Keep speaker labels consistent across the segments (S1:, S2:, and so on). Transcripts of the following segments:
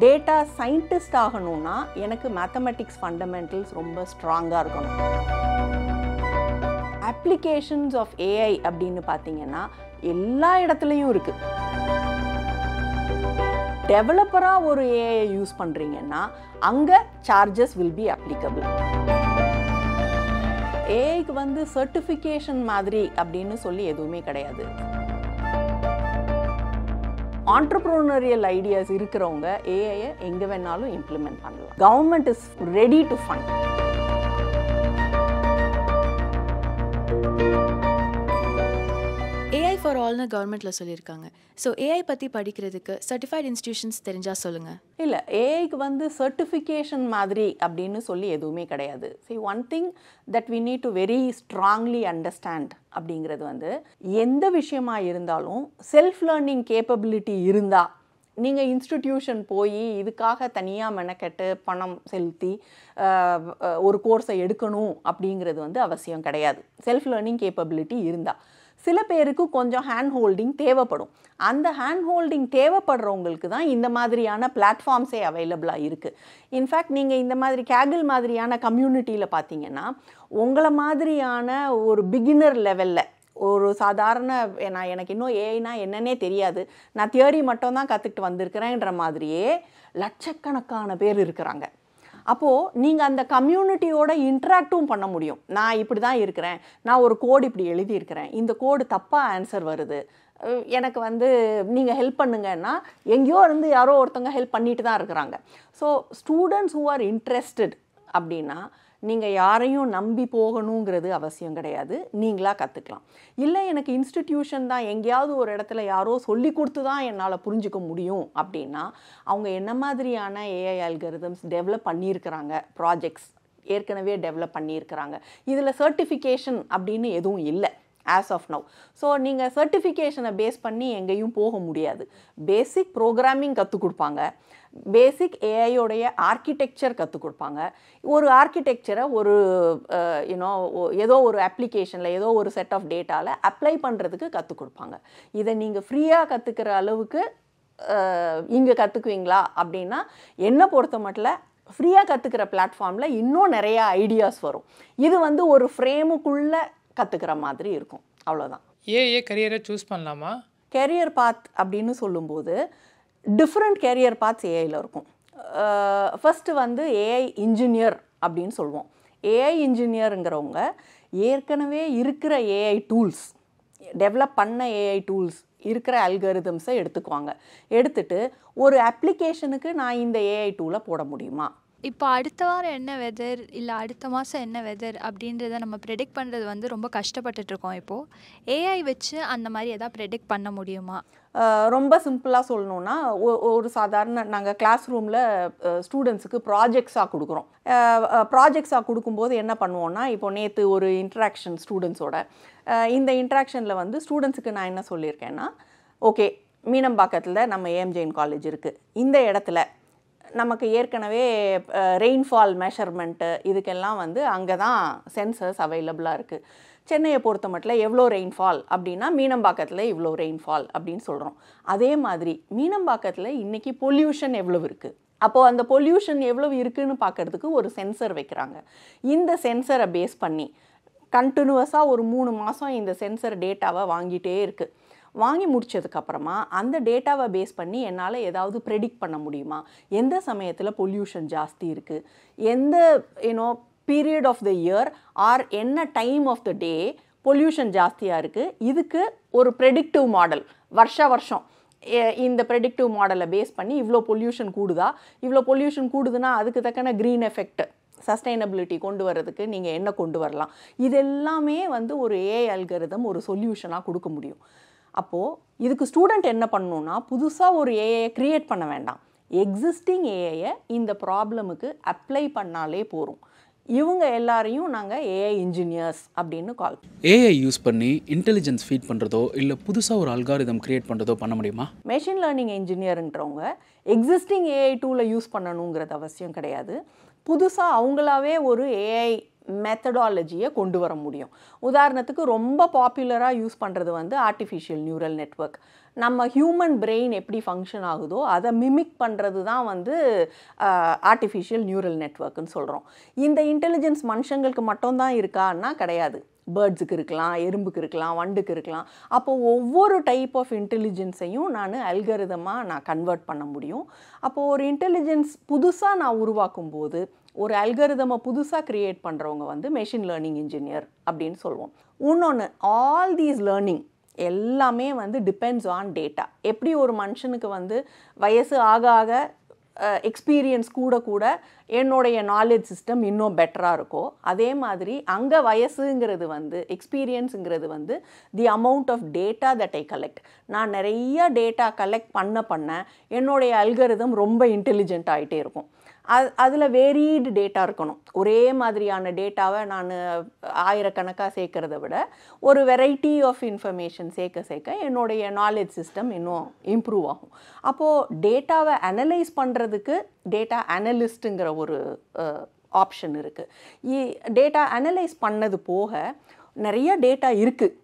S1: Data scientist ஆகணும்னா எனக்கு mathematics fundamentals ரொம்ப ஸ்ட்ராங்காக இருக்கணும். அப்ளிகேஷன்ஸ் ஆஃப் ஏஐ அப்படின்னு பார்த்தீங்கன்னா எல்லா இடத்துலையும் இருக்குது. டெவலப்பராக ஒரு ஏஐ யூஸ் பண்ணுறீங்கன்னா அங்கே சார்ஜஸ் வில் பி அப்ளிகபிள். ஏஐக்கு வந்து சர்டிஃபிகேஷன் மாதிரி அப்படின்னு சொல்லி எதுவுமே கிடையாது. ஆண்டர்ப்ரனரியல் ஐடியாஸ் இருக்கிறவங்க ஏஐயை எங்கே வேணாலும் இம்ப்ளிமெண்ட் பண்ணலாம். Government is ready to fund.
S2: AI for ஆல்னு கவர்மெண்ட்டில் சொல்லியிருக்காங்க. ஸோ ஏஐ பற்றி படிக்கிறதுக்கு சர்டிஃபைட் இன்ஸ்டிடியூஷன்ஸ் தெரிஞ்சால் சொல்லுங்கள்.
S1: இல்லை, ஏஐக்கு வந்து சர்டிஃபிகேஷன் மாதிரி அப்படின்னு சொல்லி எதுவுமே கிடையாது. See, one thing that we need to very strongly understand அப்படிங்கிறது வந்து எந்த விஷயமா இருந்தாலும் செல்ஃப் லேர்னிங் கேப்பபிலிட்டி இருந்தால் நீங்கள் இன்ஸ்டிடியூஷன் போய் இதுக்காக தனியாக மெனக்கெட்டு பணம் செலுத்தி ஒரு கோர்ஸை எடுக்கணும் அப்படிங்கிறது வந்து அவசியம் கிடையாது. செல்ஃப் லேர்னிங் கேப்பபிலிட்டி இருந்தால் சில பேருக்கு கொஞ்சம் ஹேண்ட் ஹோல்டிங் தேவைப்படும். அந்த ஹேண்ட் ஹோல்டிங் தேவைப்படுறவங்களுக்கு தான் இந்த மாதிரியான பிளாட்ஃபார்ம்ஸே அவைலபிளாக இருக்குது. இன்ஃபேக்ட் நீங்கள் இந்த மாதிரி கேகிள் மாதிரியான கம்யூனிட்டியில் பார்த்தீங்கன்னா உங்களை மாதிரியான ஒரு பிகினர் லெவலில் ஒரு சாதாரண எனக்கு இன்னும் ஏஐனா என்னன்னே தெரியாது, நான் தியரி மட்டும் தான் கற்றுக்கிட்டு வந்திருக்கிறேன்ற மாதிரியே லட்சக்கணக்கான பேர் இருக்கிறாங்க. அப்போது நீங்கள் அந்த கம்யூனிட்டியோட இன்ட்ராக்டும் பண்ண முடியும். நான் இப்படி தான் இருக்கிறேன், நான் ஒரு கோடு இப்படி எழுதியிருக்கிறேன், இந்த கோடு தப்பாக ஆன்சர் வருது, எனக்கு வந்து நீங்கள் ஹெல்ப் பண்ணுங்கன்னா எங்கேயோ இருந்து யாரோ ஒருத்தவங்க ஹெல்ப் பண்ணிட்டு தான் இருக்கிறாங்க. So students who are interested அப்படின்னா நீங்கள் யாரையும் நம்பி போகணுங்கிறது அவசியம் கிடையாது. நீங்களாக கற்றுக்கலாம். இல்லை எனக்கு இன்ஸ்டிடியூஷன் தான், எங்கேயாவது ஒரு இடத்துல யாரோ சொல்லி கொடுத்து தான் என்னால் புரிஞ்சிக்க முடியும் அப்படின்னா அவங்க என்ன மாதிரியான ஏஐ அல்காரிதம்ஸ் டெவலப் பண்ணியிருக்கிறாங்க, ப்ராஜெக்ட்ஸ் ஏற்கனவே டெவலப் பண்ணியிருக்கிறாங்க. இதில் சர்டிஃபிகேஷன் அப்படின்னு எதுவும் இல்லை ஆஸ் ஆஃப் நவ். ஸோ நீங்கள் சர்டிஃபிகேஷனை பேஸ் பண்ணி எங்கேயும் போக முடியாது. பேசிக் ப்ரோக்ராமிங் கற்றுக் கொடுப்பாங்க, பேசிக் ஏஐயோடைய ஆர்கிடெக்சர் கற்றுக் கொடுப்பாங்க. ஒரு ஆர்கிடெக்சரை ஒரு ஏதோ ஒரு அப்ளிகேஷனில் ஏதோ ஒரு செட் ஆஃப் டேட்டாவில் அப்ளை பண்ணுறதுக்கு கற்றுக் கொடுப்பாங்க. இதை நீங்கள் ஃப்ரீயாக கற்றுக்கிற அளவுக்கு இங்கே கற்றுக்குவீங்களா அப்படின்னா என்னை பொறுத்த மட்டும் ஃப்ரீயாக கற்றுக்கிற பிளாட்ஃபார்மில் இன்னும் நிறையா ஐடியாஸ் வரும். இது வந்து ஒரு ஃப்ரேமுக்குள்ளே கற்றுக்கிற மாதிரி இருக்கும். அவ்வளோதான்.
S3: ஏஐ கரியரை சூஸ் பண்ணலாமா?
S1: கெரியர் பாத் அப்படின்னு சொல்லும்போது டிஃப்ரெண்ட் கேரியர் பாத்ஸ் ஏஐயில் இருக்கும். ஃபஸ்ட்டு வந்து ஏஐ இன்ஜினியர் அப்படின்னு சொல்லுவோம். ஏஐ இன்ஜினியருங்கிறவங்க ஏற்கனவே இருக்கிற ஏஐ டூல்ஸ், டெவலப் பண்ண ஏஐ டூல்ஸ் இருக்கிற அல்காரிதம்ஸை எடுத்துக்குவாங்க. எடுத்துட்டு ஒரு அப்ளிகேஷனுக்கு நான் இந்த ஏஐ டூலை போட முடியுமா,
S4: இப்போ அடுத்த வாரம் என்ன வெதர் இல்லை அடுத்த மாதம் என்ன வெதர் அப்படின்றத நம்ம ப்ரெடிக்ட் பண்ணுறது வந்து ரொம்ப கஷ்டப்பட்டுட்ருக்கோம். இப்போது ஏஐ வச்சு அந்த மாதிரி எதாவது ப்ரெடிக்ட் பண்ண முடியுமா?
S1: ரொம்ப சிம்பிளாக சொல்லணுன்னா ஒரு சாதாரண நாங்கள் கிளாஸ் ரூமில் ஸ்டூடெண்ட்ஸுக்கு ப்ராஜெக்ட்ஸாக கொடுக்குறோம். ப்ராஜெக்ட்ஸாக கொடுக்கும்போது என்ன பண்ணுவோன்னா, இப்போ நேற்று ஒரு இன்ட்ராக்ஷன் ஸ்டூடெண்ட்ஸோட, இந்த இன்ட்ராக்ஷனில் வந்து ஸ்டூடெண்ட்ஸுக்கு நான் என்ன சொல்லியிருக்கேன்னா, ஓகே மீனம்பாக்கத்தில் நம்ம ஏஎம்ஜெயின் காலேஜ் இருக்குது, இந்த இடத்துல நமக்கு ஏற்கனவே ரெயின்ஃபால் மெஷர்மெண்ட்டு இதுக்கெல்லாம் வந்து அங்கே தான் சென்சர்ஸ் அவைலபிளாக இருக்குது. சென்னையை பொறுத்த மட்டும் எவ்வளோ ரெயின்ஃபால் அப்படின்னா மீனம்பாக்கத்தில் இவ்வளோ ரெயின்ஃபால் அப்படின்னு சொல்கிறோம். அதே மாதிரி மீனம்பாக்கத்தில் இன்றைக்கி பொல்யூஷன் எவ்வளவு இருக்குது, அப்போது அந்த பொல்யூஷன் எவ்வளவு இருக்குதுன்னு பார்க்குறதுக்கு ஒரு சென்சர் வைக்கிறாங்க. இந்த சென்சரை பேஸ் பண்ணி கண்டினியூவஸாக ஒரு 3 மாதம் இந்த சென்சர் டேட்டாவை வாங்கிட்டே இருக்குது. வாங்கி முடித்ததுக்கப்புறமா அந்த டேட்டாவை பேஸ் பண்ணி என்னால் ஏதாவது ப்ரெடிக்ட் பண்ண முடியுமா, எந்த சமயத்தில் பொல்யூஷன் ஜாஸ்தி இருக்குது, எந்த period of the year or என்ன time of the day pollution ஜாஸ்தியாக இருக்குது. இதுக்கு ஒரு ப்ரெடிக்டிவ் மாடல் வருஷம் இந்த ப்ரெடிக்டிவ் மாடலை பேஸ் பண்ணி இவ்வளோ பொல்யூஷன் கூடுதா, இவ்வளோ பொல்யூஷன் கூடுதுன்னா அதுக்கு தக்கன க்ரீன் எஃபெக்ட் சஸ்டைனபிலிட்டி கொண்டு வர்றதுக்கு நீங்கள் என்ன கொண்டு வரலாம், இது எல்லாமே வந்து ஒரு ஏஐ அல்காரிதம் ஒரு சொல்யூஷனாக கொடுக்க முடியும். அப்போது இதுக்கு ஸ்டூடெண்ட் என்ன பண்ணணுன்னா, புதுசாக ஒரு ஏஐயை க்ரியேட் பண்ண வேண்டாம், எக்ஸிஸ்டிங் ஏஐயை இந்த ப்ராப்ளமுக்கு அப்ளை பண்ணாலே போகும். இவங்க எல்லாரையும் நாங்கள் ஏஐ இன்ஜினியர்ஸ் அப்படின்னு கால்.
S5: ஏஐ யூஸ் பண்ணி இன்டெலிஜென்ஸ் ஃபீட் பண்ணுறதோ இல்லை புதுசாக ஒரு அல்காரிதம் க்ரியேட் பண்ணுறதோ பண்ண முடியுமா?
S1: மெஷின் லேர்னிங் இன்ஜினியருங்கிறவங்க எக்ஸிஸ்டிங் ஏஐ டூலை யூஸ் பண்ணணுங்கிறது அவசியம் கிடையாது. புதுசாக அவங்களாவே ஒரு ஏஐ மெத்தடாலஜியை கொண்டு வர முடியும். உதாரணத்துக்கு ரொம்ப பாப்புலராக யூஸ் பண்ணுறது வந்து ஆர்டிஃபிஷியல் நியூரல் நெட்வொர்க். நம்ம ஹியூமன் பிரெயின் எப்படி ஃபங்க்ஷன் ஆகுதோ அதை மிமிக் பண்ணுறது தான் வந்து ஆர்டிஃபிஷியல் நியூரல் நெட்வொர்க்குன்னு சொல்கிறோம். இந்த இன்டெலிஜென்ஸ் மனுஷங்களுக்கு மட்டும்தான் இருக்கான்னா கிடையாது. பேர்ட்ஸுக்கு இருக்கலாம், எறும்புக்கு இருக்கலாம், வண்டுக்கு இருக்கலாம். அப்போது ஒவ்வொரு டைப் ஆஃப் இன்டெலிஜென்ஸையும் நான் அல்கரிதமாக நான் கன்வெர்ட் பண்ண முடியும். அப்போது ஒரு இன்டெலிஜென்ஸ் புதுசாக நான் உருவாக்கும் போது ஒரு அல்கரிதமை புதுசாக க்ரியேட் பண்ணுறவங்க வந்து மெஷின் லேர்னிங் இன்ஜினியர் அப்படின்னு சொல்லுவோம். இன்னொன்று, ஆல் தீஸ் லேர்னிங் எல்லாமே வந்து டிபெண்ட்ஸ் ஆன் டேட்டா. எப்படி ஒரு மனுஷனுக்கு வந்து வயசு ஆக ஆக எக்ஸ்பீரியன்ஸ் கூட கூட என்னுடைய நாலேஜ் சிஸ்டம் இன்னும் பெட்டராக இருக்கோ, அதே மாதிரி அங்கே வயசுங்கிறது வந்து எக்ஸ்பீரியன்ஸுங்கிறது வந்து the amount of data that I collect. நான் நிறைய டேட்டா கலெக்ட் பண்ண என்னுடைய அல்கரிதம் ரொம்ப இன்டெலிஜென்ட் ஆகிட்டே இருக்கும். அதில் வேரீடு டேட்டா இருக்கணும். ஒரே மாதிரியான டேட்டாவை நான் ஆயிரக்கணக்காக சேர்க்கறத விட ஒரு வெரைட்டி ஆஃப் இன்ஃபர்மேஷன் சேர்க்க என்னுடைய நாலேஜ் சிஸ்டம் இன்னும் இம்ப்ரூவ் ஆகும். அப்போது டேட்டாவை அனலைஸ் பண்ணுறதுக்கு டேட்டா அனலிஸ்ட்டுங்கிற ஒரு ஆப்ஷன் இருக்குது. டேட்டா அனலைஸ் பண்ணது போக நிறைய டேட்டா இருக்குது.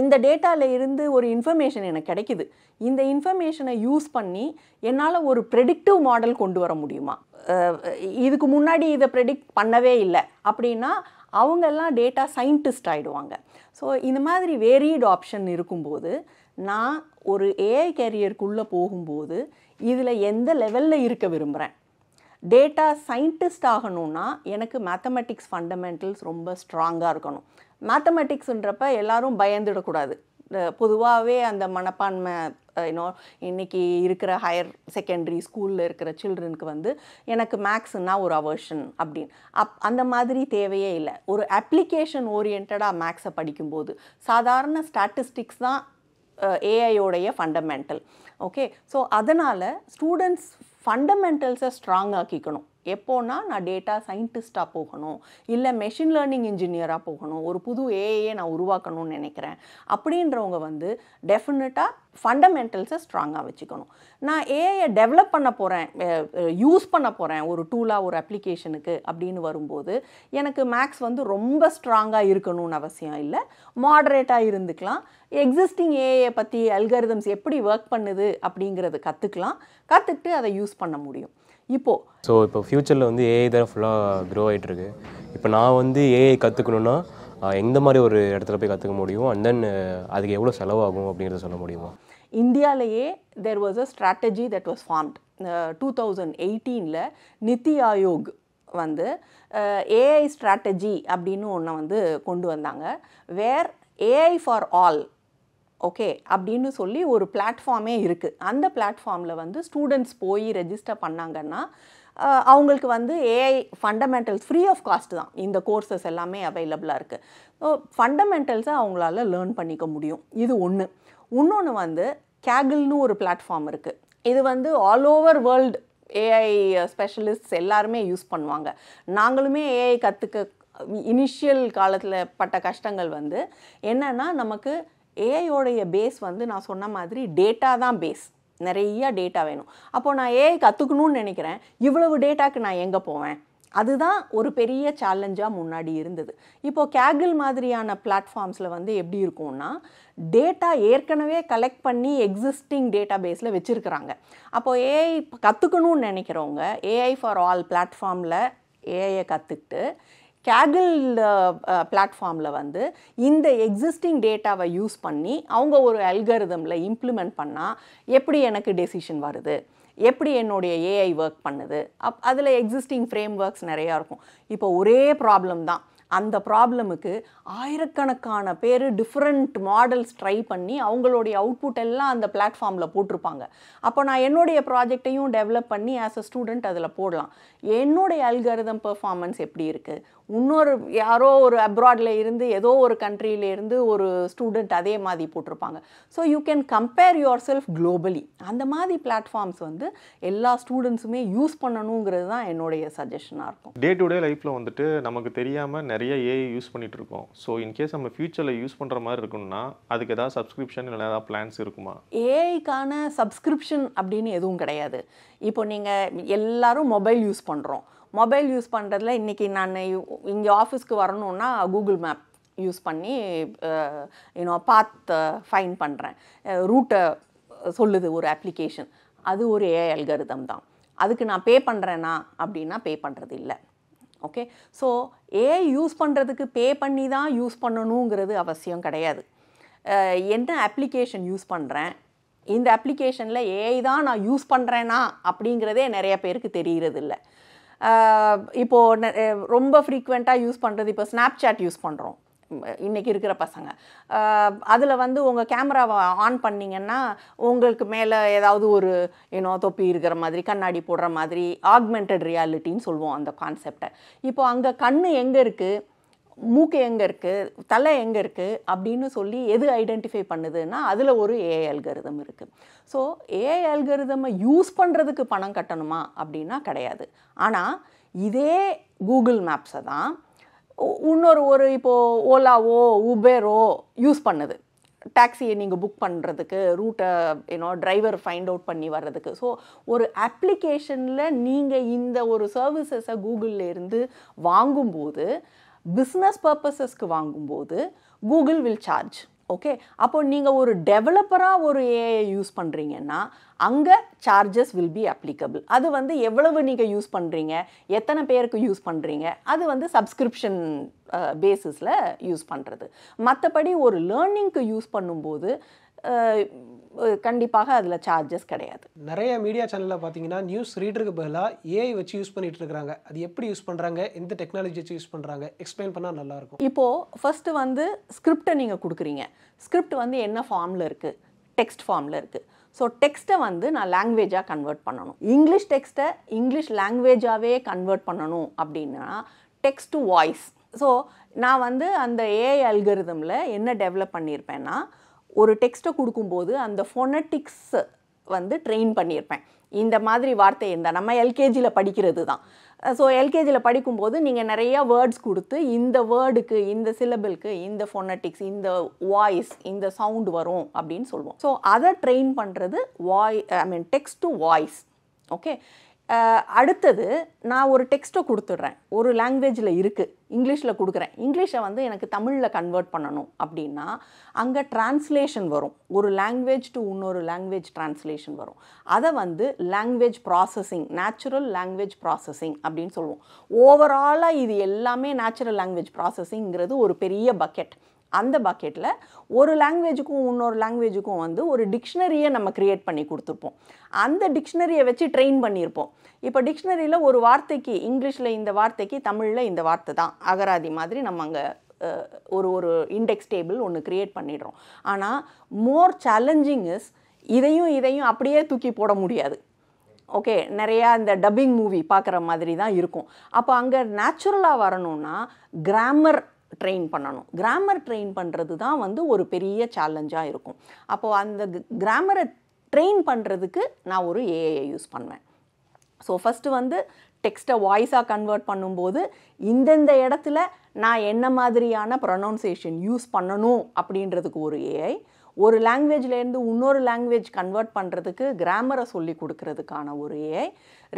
S1: இந்த டேட்டாவில் இருந்து ஒரு இன்ஃபர்மேஷன் எனக்கு கிடைக்குது. இந்த இன்ஃபர்மேஷனை யூஸ் பண்ணி என்னால் ஒரு ப்ரெடிக்டிவ் மாடல் கொண்டு வர முடியுமா? இதுக்கு முன்னாடி இதை ப்ரெடிக்ட் பண்ணவே இல்லை அப்படின்னா அவங்கெல்லாம் டேட்டா சயின்டிஸ்ட் ஆகிடுவாங்க. ஸோ இந்த மாதிரி வேரீடு ஆப்ஷன் இருக்கும்போது நான் ஒரு ஏஐ கேரியருக்குள்ளே போகும்போது இதில் எந்த லெவலில் இருக்க விரும்புகிறேன்? டேட்டா சயின்டிஸ்ட் ஆகணும்னா எனக்கு மேத்தமெட்டிக்ஸ் ஃபண்டமெண்டல்ஸ் ரொம்ப ஸ்ட்ராங்காக இருக்கணும். மேத்தமெட்டிக்ஸுன்றப்ப எல்லாரும் பயந்துடக்கூடாது. பொதுவாகவே அந்த மனப்பான்மை இன்றைக்கி இருக்கிற ஹையர் செகண்டரி ஸ்கூலில் இருக்கிற சில்ட்ரனுக்கு வந்து எனக்கு மேக்ஸ்னா ஒரு அவர்ஷன் அப்படின்னு அந்த மாதிரி தேவையே இல்லை. ஒரு அப்ளிகேஷன் ஓரியன்டாக மேக்ஸை படிக்கும்போது சாதாரண ஸ்டாட்டிஸ்டிக்ஸ் தான் ஏஐயோடைய ஃபண்டமெண்டல். ஓகே, ஸோ அதனால் ஸ்டூடெண்ட்ஸ் ஃபண்டமெண்டல்ஸை ஸ்ட்ராங் ஆக்கிக்கணும். எப்போனா நான் டேட்டா சயின்டிஸ்டாக போகணும், இல்லை மெஷின் லேர்னிங் இன்ஜினியராக போகணும், ஒரு புது ஏஐயை நான் உருவாக்கணும்னு நினைக்கிறேன் அப்படின்றவங்க வந்து டெஃபினட்டாக ஃபண்டமெண்டல்ஸை ஸ்ட்ராங்காக வச்சுக்கணும். நான் ஏஐயை டெவலப் பண்ண போகிறேன், யூஸ் பண்ண போகிறேன் ஒரு டூலாக ஒரு அப்ளிகேஷனுக்கு அப்படின்னு வரும்போது எனக்கு மேக்ஸ் வந்து ரொம்ப ஸ்ட்ராங்காக இருக்கணும்னு அவசியம் இல்லை. மாடரேட்டாக இருந்துக்கலாம். எக்ஸிஸ்டிங் ஏஐயை பற்றி அல்கரிதம்ஸ் எப்படி ஒர்க் பண்ணுது அப்படிங்கிறது கற்றுக்கிட்டு அதை யூஸ் பண்ண முடியும். இப்போ
S6: ஃப்யூச்சரில் வந்து ஏஐ தான் ஃபுல்லாக க்ரோ ஆகிட்டுருக்கு. இப்போ நான் வந்து ஏஐ கற்றுக்கணுன்னா எந்த மாதிரி ஒரு இடத்துல போய் கற்றுக்க முடியும், அண்ட் தென் அதுக்கு எவ்வளோ செலவாகும் அப்படிங்கிறத சொல்ல முடியுமா?
S1: இந்தியாவிலேயே there was a strategy that was formed 2018 NITI Aayog வந்து ஏஐ ஸ்ட்ராட்டஜி அப்படின்னு ஒன்று வந்து கொண்டு வந்தாங்க. வேர் ஏஐ ஃபார் ஆல் ஓகே அப்படின்னு சொல்லி ஒரு பிளாட்ஃபார்மே இருக்குது. அந்த பிளாட்ஃபார்மில் வந்து ஸ்டூடெண்ட்ஸ் போய் ரெஜிஸ்டர் பண்ணாங்கன்னா அவங்களுக்கு வந்து AI fundamentals free of cost தான். இந்த கோர்சஸ் எல்லாமே அவைலபிளாக இருக்குது. ஸோ ஃபண்டமெண்டல்ஸை அவங்களால லேர்ன் பண்ணிக்க முடியும். இது ஒன்று. இன்னொன்று வந்து கேகிள்னு ஒரு பிளாட்ஃபார்ம் இருக்குது. இது வந்து ஆல் ஓவர் வேர்ல்டு ஏஐ ஸ்பெஷலிஸ்ட்ஸ் எல்லாருமே யூஸ் பண்ணுவாங்க. நாங்களுமே ஏஐ கற்றுக்க இனிஷியல் காலத்தில் பட்ட கஷ்டங்கள் வந்து என்னென்னா, நமக்கு ஏஐயோடைய பேஸ் வந்து நான் சொன்ன மாதிரி டேட்டா தான் பேஸ். நிறைய டேட்டா வேணும். அப்போது நான் ஏஐ கற்றுக்கணும்னு நினைக்கிறேன், இவ்வளவு டேட்டாக்கு நான் எங்கே போவேன்? அதுதான் ஒரு பெரிய சேலஞ்சாக முன்னாடி இருந்தது. இப்போது கேகிள் மாதிரியான பிளாட்ஃபார்ம்ஸில் வந்து எப்படி இருக்கும்னா, டேட்டா ஏற்கனவே கலெக்ட் பண்ணி எக்ஸிஸ்டிங் டேட்டா பேஸில் வச்சுருக்குறாங்க. அப்போது ஏஐ கற்றுக்கணும்னு நினைக்கிறவங்க ஏஐ ஃபார் ஆல் பிளாட்ஃபார்மில் ஏஐயை கற்றுக்கிட்டு கேகிள் பிளாட்ஃபார்மில் வந்து இந்த எக்ஸிஸ்டிங் டேட்டாவை யூஸ் பண்ணி அவங்க ஒரு அல்கரிதமில் இம்ப்ளிமெண்ட் பண்ணால் எப்படி எனக்கு டெசிஷன் வருது, எப்படி என்னுடைய ஏஐ ஒர்க் பண்ணுது, அதில் எக்ஸிஸ்டிங் ஃப்ரேம் ஒர்க்ஸ் நிறையா இருக்கும். இப்போ ஒரே ப்ராப்ளம் தான். அந்த ப்ராப்ளமுக்கு ஆயிரக்கணக்கான பேர் டிஃப்ரெண்ட் மாடல்ஸ் ட்ரை பண்ணி அவங்களுடைய அவுட்புட் எல்லாம் அந்த பிளாட்ஃபார்மில் போட்டிருப்பாங்க. அப்போ நான் என்னுடைய ப்ராஜெக்டையும் டெவலப் பண்ணி ஆஸ் அ ஸ்டூடெண்ட் அதில் போடலாம். என்னுடைய அல்கரிதம் பெர்ஃபார்மன்ஸ் எப்படி இருக்குது, இன்னொரு யாரோ ஒரு அப்ராடில் இருந்து ஏதோ ஒரு கண்ட்ரியிலேருந்து ஒரு ஸ்டூடெண்ட் அதே மாதிரி போட்டிருப்பாங்க. So you can compare your self globally. அந்த மாதிரி பிளாட்ஃபார்ம்ஸ் வந்து எல்லா ஸ்டூடெண்ட்ஸுமே யூஸ் பண்ணணுங்கிறது தான் என்னுடைய சஜஷனாக இருக்கும்.
S7: டே டு டே லைஃப்பில் வந்துட்டு நமக்கு தெரியாமல் நிறைய ஏஐ யூஸ் பண்ணிகிட்டு இருக்கோம். ஸோ இன்கேஸ் நம்ம ஃப்யூச்சரில் யூஸ் பண்ணுற மாதிரி இருக்குன்னா அதுக்கு ஏதாவது சப்ஸ்கிரிப்ஷன் இல்லை ஏதாவது பிளான்ஸ் இருக்குமா? ஏஐக்கான
S1: சப்ஸ்கிரிப்ஷன் அப்படின்னு எதுவும் கிடையாது. இப்போ நீங்கள் எல்லாரும் மொபைல் யூஸ் பண்ணுறோம். மொபைல் யூஸ் பண்ணுறதுல இன்றைக்கி நான் இங்கே ஆஃபீஸ்க்கு வரணுன்னா கூகுள் மேப் யூஸ் பண்ணி பாத் ஃபைன் பண்ணுறேன், ரூட்டை சொல்லுது ஒரு அப்ளிகேஷன், அது ஒரு ஏஐ அல்காரிதம் தான். அதுக்கு நான் பே பண்ணுறேன்னா அப்படின்னா பே பண்ணுறது இல்லை. ஓகே, ஸோ ஏஐ யூஸ் பண்ணுறதுக்கு பே பண்ணி தான் யூஸ் பண்ணணுங்கிறது அவசியம் கிடையாது. என்ன அப்ளிகேஷன் யூஸ் பண்ணுறேன், இந்த அப்ளிகேஷனில் ஏஐ தான் நான் யூஸ் பண்ணுறேன்னா அப்படிங்கிறதே நிறைய பேருக்கு தெரிகிறது இல்லை. இப்போது ரொம்ப ஃப்ரீக்வெண்ட்டாக யூஸ் பண்ணுறது, இப்போ ஸ்னாப்சாட் யூஸ் பண்ணுறோம் இன்றைக்கி இருக்கிற பசங்க. அதில் வந்து உங்கள் கேமராவை ஆன் பண்ணிங்கன்னா உங்களுக்கு மேலே ஏதாவது ஒரு தொப்பி இருக்கிற மாதிரி, கண்ணாடி போடுற மாதிரி, ஆக்மெண்டட் ரியாலிட்டின்னு சொல்லுவோம் அந்த கான்செப்டை. இப்போது அங்கே கண் எங்கே இருக்குது, மூக்கு எங்கே இருக்குது, தலை எங்கே இருக்குது அப்படின்னு சொல்லி எது ஐடென்டிஃபை பண்ணுதுன்னா அதில் ஒரு ஏஐ அல்காரிதம் இருக்குது. ஸோ ஏஐ அல்காரிதமை யூஸ் பண்ணுறதுக்கு பணம் கட்டணுமா அப்படின்னா கிடையாது. ஆனால் இதே கூகுள் மேப்ஸை தான் இன்னொரு இப்போது ஓலாவோ உபேரோ யூஸ் பண்ணுது டாக்ஸியை நீங்கள் புக் பண்ணுறதுக்கு, ரூட்டை டிரைவர் ஃபைண்ட் அவுட் பண்ணி வர்றதுக்கு. ஸோ ஒரு அப்ளிகேஷனில் நீங்கள் இந்த ஒரு சர்வீசஸை கூகுள்லேருந்து வாங்கும்போது, பிஸ்னஸ் பர்பஸஸ்க்கு வாங்கும்போது கூகுள் வில் சார்ஜ். ஓகே, அப்போ நீங்கள் ஒரு டெவலப்பராக ஒரு ஏஐ யூஸ் பண்ணுறீங்கன்னா அங்கே சார்ஜஸ் வில் பி அப்ளிகபிள். அது வந்து எவ்வளவு நீங்கள் யூஸ் பண்ணுறீங்க, எத்தனை பேருக்கு யூஸ் பண்ணுறீங்க, அது வந்து சப்ஸ்கிரிப்ஷன் பேசிஸில் யூஸ் பண்ணுறது. மற்றபடி ஒரு லேர்னிங்க்கு யூஸ் பண்ணும்போது கண்டிப்பாக அதில் சார்ஜஸ் கிடையாது.
S8: நிறைய மீடியா சேனலில் பார்த்தீங்கன்னா நியூஸ் ரீடருக்கு பதிலாக ஏஐ வச்சு யூஸ் பண்ணிட்டு இருக்கிறாங்க. அது எப்படி யூஸ் பண்ணுறாங்க, எந்த டெக்னாலஜி வச்சு யூஸ் பண்ணுறாங்க, எக்ஸ்பிளைன் பண்ணால் நல்லாயிருக்கும்.
S1: இப்போது ஃபஸ்ட்டு வந்து ஸ்கிரிப்டை நீங்கள் கொடுக்குறீங்க. ஸ்கிரிப்ட் வந்து என்ன ஃபார்மில் இருக்குது, டெக்ஸ்ட் ஃபார்மில் இருக்குது. ஸோ டெக்ஸ்ட்டை வந்து நான் லாங்குவேஜாக கன்வெர்ட் பண்ணணும். இங்கிலீஷ் டெக்ஸ்ட்டை இங்கிலீஷ் லாங்குவேஜாகவே கன்வெர்ட் பண்ணணும் அப்படின்னா டெக்ஸ்ட் டு வாய்ஸ். ஸோ நான் வந்து அந்த ஏஐ அல்காரிதமில் என்ன டெவலப் பண்ணியிருப்பேன்னா, ஒரு டெக்ஸ்ட்டை கொடுக்கும்போது அந்த ஃபோனட்டிக்ஸ் வந்து ட்ரெயின் பண்ணியிருப்பேன். இந்த மாதிரி வார்த்தை இருந்தால் நம்ம எல்கேஜியில் படிக்கிறது தான். ஸோ எல்கேஜியில் படிக்கும்போது நீங்கள் நிறையா வேர்ட்ஸ் கொடுத்து இந்த வேர்டுக்கு, இந்த சிலபிளுக்கு, இந்த ஃபோனட்டிக்ஸ், இந்த வாய்ஸ், இந்த சவுண்டு வரும் அப்படின்னு சொல்லுவோம். ஸோ அதை ட்ரெயின் பண்ணுறது டெக்ஸ்ட் டு வாய்ஸ். ஓகே, அடுத்தது நான் ஒரு டெக்ஸ்ட்டை கொடுத்துட்றேன், ஒரு லாங்குவேஜில் இருக்குது, இங்கிலீஷில் கொடுக்குறேன். இங்கிலீஷை வந்து எனக்கு தமிழில் கன்வெர்ட் பண்ணணும் அப்படின்னா அங்கே டிரான்ஸ்லேஷன் வரும். ஒரு லாங்குவேஜ் டு இன்னொரு லாங்குவேஜ் டிரான்ஸ்லேஷன் வரும். அதை வந்து language processing, natural language processing அப்படின்னு சொல்லுவோம். ஓவராலாக இது எல்லாமே நேச்சுரல் லாங்குவேஜ் ப்ராசஸிங்கிறது ஒரு பெரிய பக்கெட். அந்த பக்கெட்டில் ஒரு லாங்குவேஜுக்கும் இன்னொரு லாங்குவேஜுக்கும் வந்து ஒரு டிக்ஷனரியை நம்ம க்ரியேட் பண்ணி கொடுத்துருப்போம். அந்த டிக்ஷனரியை வச்சு ட்ரெயின் பண்ணியிருப்போம். இப்போ டிக்ஷனரியில் ஒரு வார்த்தைக்கு இங்கிலீஷில் இந்த வார்த்தைக்கு தமிழில் இந்த வார்த்தை தான் அகராதி மாதிரி நம்ம அங்கே ஒரு இண்டெக்ஸ் டேபிள் ஒன்று க்ரியேட் பண்ணிடுறோம். ஆனால் மோர் சேலஞ்சிங் இஸ் இதையும் அப்படியே தூக்கி போட முடியாது. ஓகே, நிறையா இந்த டப்பிங் மூவி பார்க்குற மாதிரி தான் இருக்கும். அப்போ அங்கே நேச்சுரலாக வரணும்னா கிராமர் ட்ரெயின் பண்ணணும். கிராமர் ட்ரெயின் பண்ணுறது தான் வந்து ஒரு பெரிய சேலஞ்சாக இருக்கும். அப்போது அந்த கிராமரை ட்ரெயின் பண்ணுறதுக்கு நான் ஒரு ஏஐயை யூஸ் பண்ணுவேன். ஸோ ஃபஸ்ட்டு வந்து டெக்ஸ்ட்டை வாய்ஸாக கன்வெர்ட் பண்ணும்போது இந்தந்த இடத்துல நான் என்ன மாதிரியான ப்ரொனவுன்சியேஷன் யூஸ் பண்ணணும் அப்படின்றதுக்கு ஒரு ஏஐ, ஒரு லாங்குவேஜ்லேருந்து இன்னொரு லாங்குவேஜ் கன்வெர்ட் பண்ணுறதுக்கு கிராமரை சொல்லி கொடுக்கறதுக்கான ஒரு ஏஐ,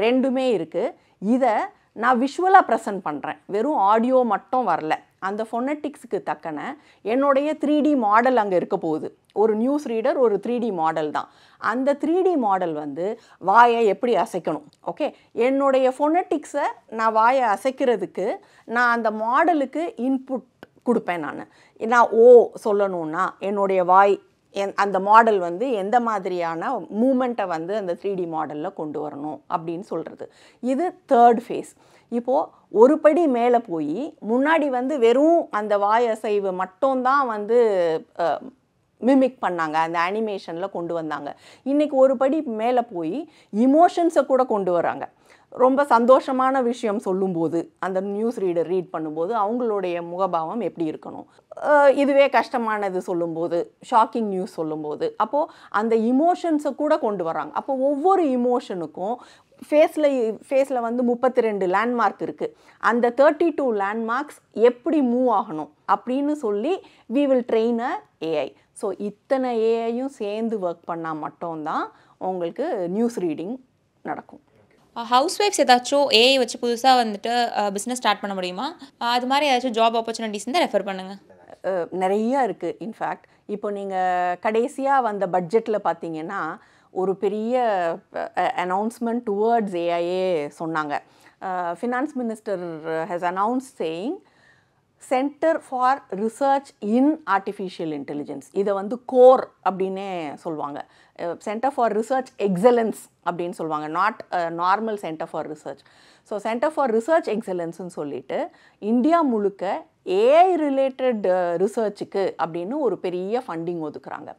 S1: ரெண்டுமே இருக்குது. இதை நான் விஷுவலாக ப்ரெசென்ட் பண்ணுறேன், வெறும் ஆடியோ மட்டும் வரல. அந்த ஃபோனட்டிக்ஸுக்கு தக்கன என்னுடைய 3D மாடல் அங்கே இருக்க போகுது. ஒரு நியூஸ் ரீடர் ஒரு 3D மாடல் தான். அந்த 3D மாடல் வந்து வாயை எப்படி அசைக்கணும், ஓகே, என்னுடைய ஃபோனட்டிக்ஸை நான் வாயை அசைக்கிறதுக்கு நான் அந்த மாடலுக்கு இன்புட் கொடுப்பேன். நான் ஓ சொல்லணுன்னா என்னுடைய வாய் அந்த மாடல் வந்து எந்த மாதிரியான மூமெண்ட்டை வந்து அந்த 3D மாடலில் கொண்டு வரணும் அப்படின்னு சொல்கிறது. இது தேர்ட் ஃபேஸ். இப்போது ஒரு படி மேலே போய் முன்னாடி வந்து வெறும் அந்த வாய் அசைவு மட்டும்தான் வந்து மிமிக் பண்ணாங்க, அந்த அனிமேஷனில் கொண்டு வந்தாங்க. இன்றைக்கி ஒரு படி மேலே போய் இமோஷன்ஸை கூட கொண்டு வராங்க. ரொம்ப சந்தோஷமான விஷயம் சொல்லும்போது அந்த நியூஸ் ரீடர் ரீட் பண்ணும்போது அவங்களுடைய முகபாவம் எப்படி இருக்கணும், இதுவே கஷ்டமானது சொல்லும்போது, ஷாக்கிங் நியூஸ் சொல்லும்போது, அப்போது அந்த இமோஷன்ஸை கூட கொண்டு வராங்க. அப்போ ஒவ்வொரு இமோஷனுக்கும் ஃபேஸில் வந்து 32 லேண்ட்மார்க் இருக்குது. அந்த 32 லேண்ட்மார்க்ஸ் எப்படி மூவ் ஆகணும் அப்படின்னு சொல்லி we will train a AI. So இத்தனை ஏஐயும் சேர்ந்து ஒர்க் பண்ணால் மட்டும்தான் உங்களுக்கு நியூஸ் ரீடிங் நடக்கும்.
S9: ஹவுஸ் ஒய்ஃப்ஸ் ஏதாச்சும் ஏஐ வச்சு புதுசாக வந்துட்டு பிஸ்னஸ் ஸ்டார்ட் பண்ண முடியுமா? அது மாதிரி ஏதாச்சும் ஜாப் ஆப்பர்ச்சுனிட்டிஸ் இருந்தால் ரெஃபர் பண்ணுங்கள்.
S1: நிறையா இருக்குது. இன்ஃபேக்ட் இப்போ நீங்கள் கடைசியாக வந்த பட்ஜெட்டில் பார்த்தீங்கன்னா ஒரு பெரிய அனௌன்ஸ்மெண்ட் டுவர்ட்ஸ் ஏஐயே சொன்னாங்க. Finance minister has announce saying centre for research in artificial intelligence. இதை வந்து கோர் அப்படின்னே சொல்லுவாங்க. சென்டர் ஃபார் ரிசர்ச் எக்ஸலன்ஸ் அப்படின்னு சொல்லுவாங்க, not normal centre for research. So centre for research எக்ஸலன்ஸ்னு சொல்லிட்டு இந்தியா முழுக்க ஏஐ ரிலேட்டட் ரிசர்ச்சுக்கு அப்படின்னு ஒரு பெரிய ஃபண்டிங் ஒதுக்குறாங்க.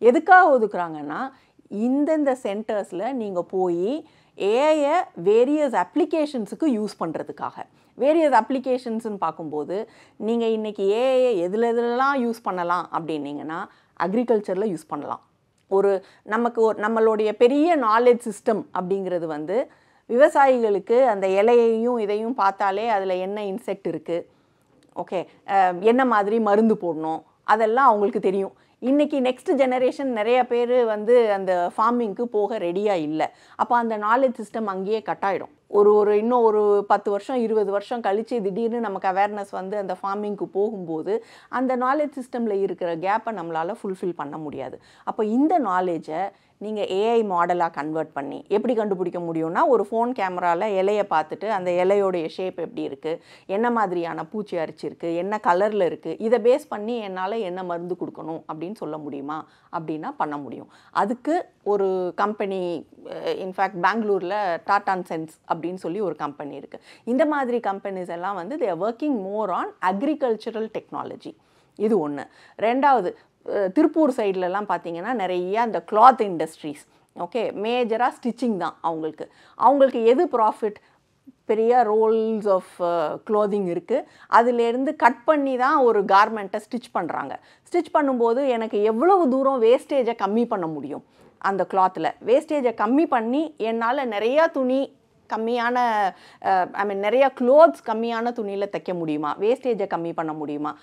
S1: எதுக்காக ஒதுக்குறாங்கன்னா, இந்தந்த சென்டர்ஸில் நீங்கள் போய் ஏஐயை வேரியஸ் அப்ளிகேஷன்ஸுக்கு யூஸ் பண்ணுறதுக்காக. வேரியஸ் அப்ளிகேஷன்ஸ்னு பார்க்கும்போது நீங்கள் இன்றைக்கி ஏஐயை எதுலெல்லாம் யூஸ் பண்ணலாம் அப்படின்னீங்கன்னா, அக்ரிகல்ச்சரில் யூஸ் பண்ணலாம். நம்மளுடைய பெரிய நாலேஜ் சிஸ்டம் அப்படிங்கிறது வந்து விவசாயிகளுக்கு அந்த இலையையும் இதையும் பார்த்தாலே அதில் என்ன இன்செக்ட் இருக்குது, ஓகே, என்ன மாதிரி மருந்து போடணும், அதெல்லாம் அவங்களுக்கு தெரியும். இன்றைக்கி நெக்ஸ்ட் ஜெனரேஷன் நிறைய பேர் வந்து அந்த ஃபார்மிங்க்கு போக ரெடியாக இல்லை. அப்போ அந்த நாலேஜ் சிஸ்டம் அங்கேயே கட்டாயிடும். இன்னும் ஒரு 10 வருஷம் 20 வருஷம் கழித்து திடீர்னு நமக்கு அவேர்னஸ் வந்து அந்த ஃபார்மிங்க்கு போகும்போது அந்த நாலேஜ் சிஸ்டமில் இருக்கிற கேப்பை நம்மளால் ஃபுல்ஃபில் பண்ண முடியாது. அப்போ இந்த நாலேஜை நீங்கள் ஏஐ மாடலாக கன்வெர்ட் பண்ணி எப்படி கண்டுபிடிக்க முடியும்னா, ஒரு ஃபோன் கேமராவில் இலையை பார்த்துட்டு அந்த இலையோடைய ஷேப் எப்படி இருக்குது, என்ன மாதிரியான பூச்சி அரிச்சிருக்கு, என்ன கலரில் இருக்குது, இதை பேஸ் பண்ணி என்னால் என்ன மருந்து கொடுக்கணும் அப்படின்னு சொல்ல முடியுமா அப்படின்னா பண்ண முடியும். அதுக்கு ஒரு கம்பெனி, இன்ஃபேக்ட் பெங்களூரில் டாடா சென்ஸ் அப்படின்னு சொல்லி ஒரு கம்பெனி இருக்குது. இந்த மாதிரி கம்பெனிஸ் எல்லாம் வந்து they are working more on agricultural technology. இது ஒன்று. ரெண்டாவது, திருப்பூர் சைட்லலாம் பார்த்தீங்கன்னா நிறைய அந்த கிளாத் இண்டஸ்ட்ரீஸ், ஓகே, மேஜராக ஸ்டிச்சிங் தான் அவங்களுக்கு எது ப்ராஃபிட், பெரிய ரோல்ஸ் ஆஃப் க்ளோதிங் இருக்குது, அதிலேருந்து கட் பண்ணி தான் ஒரு கார்மெண்ட்டை ஸ்டிச் பண்ணுறாங்க. ஸ்டிச் பண்ணும்போது எனக்கு எவ்வளவு தூரம் வேஸ்டேஜை கம்மி பண்ண முடியும், அந்த கிளாத்தில் வேஸ்டேஜை கம்மி பண்ணி என்னால் நிறையா துணி கம்மியான நிறையா க்ளோத்ஸ் கம்மியான துணியில் தைக்க முடியுமா, வேஸ்டேஜை கம்மி பண்ண முடியுமா.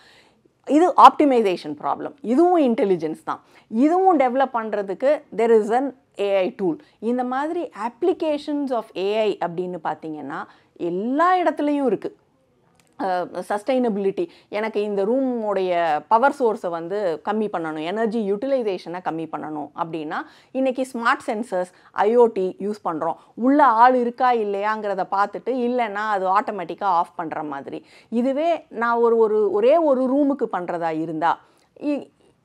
S1: இது ஆப்டிமைசேஷன் ப்ராப்ளம். இதுவும் இன்டெலிஜென்ஸ் தான். இதுவும் டெவலப் பண்ணுறதுக்கு there is an AI tool. இந்த மாதிரி அப்ளிகேஷன்ஸ் ஆஃப் ஏஐ அப்படின்னு பார்த்தீங்கன்னா எல்லா இடத்துலையும் இருக்குது. சஸ்டைனபிலிட்டி, எனக்கு இந்த ரூமோடைய பவர் சோர்ஸை வந்து கம்மி பண்ணணும், எனர்ஜி யூட்டிலைசேஷனை கம்மி பண்ணணும் அப்படின்னா இன்றைக்கி ஸ்மார்ட் சென்சர்ஸ், ஐஓடி யூஸ் பண்ணுறோம். உள்ள ஆள் இருக்கா இல்லையாங்கிறத பார்த்துட்டு இல்லைன்னா அது ஆட்டோமேட்டிக்காக ஆஃப் பண்ணுற மாதிரி. இதுவே நான் ஒரே ஒரு ரூமுக்கு பண்ணுறதா இருந்தால்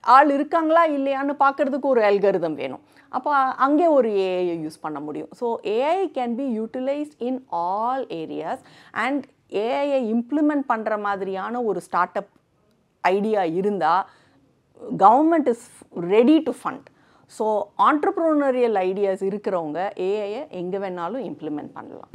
S1: ஆள் இருக்காங்களா இல்லையான்னு பார்க்குறதுக்கு ஒரு அல்காரிதம் வேணும். அப்போ அங்கே ஒரு ஏஐயை யூஸ் பண்ண முடியும். So AI can be utilised in all areas and ஏஐயை இம்ப்ளிமெண்ட் பண்ணுற மாதிரியான ஒரு ஸ்டார்ட் அப் ஐடியா இருந்தால் government is ready to fund. So entrepreneurial ideas இருக்கிறவங்க ஏஐயை எங்கே வேணாலும் இம்ப்ளிமெண்ட் பண்ணலாம்.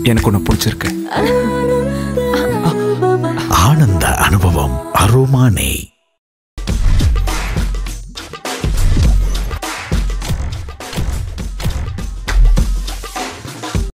S10: எனக்கு ஒன்று பிடிச்சிருக்கு. ஆனந்த அனுபவம் அரோமா நெய்.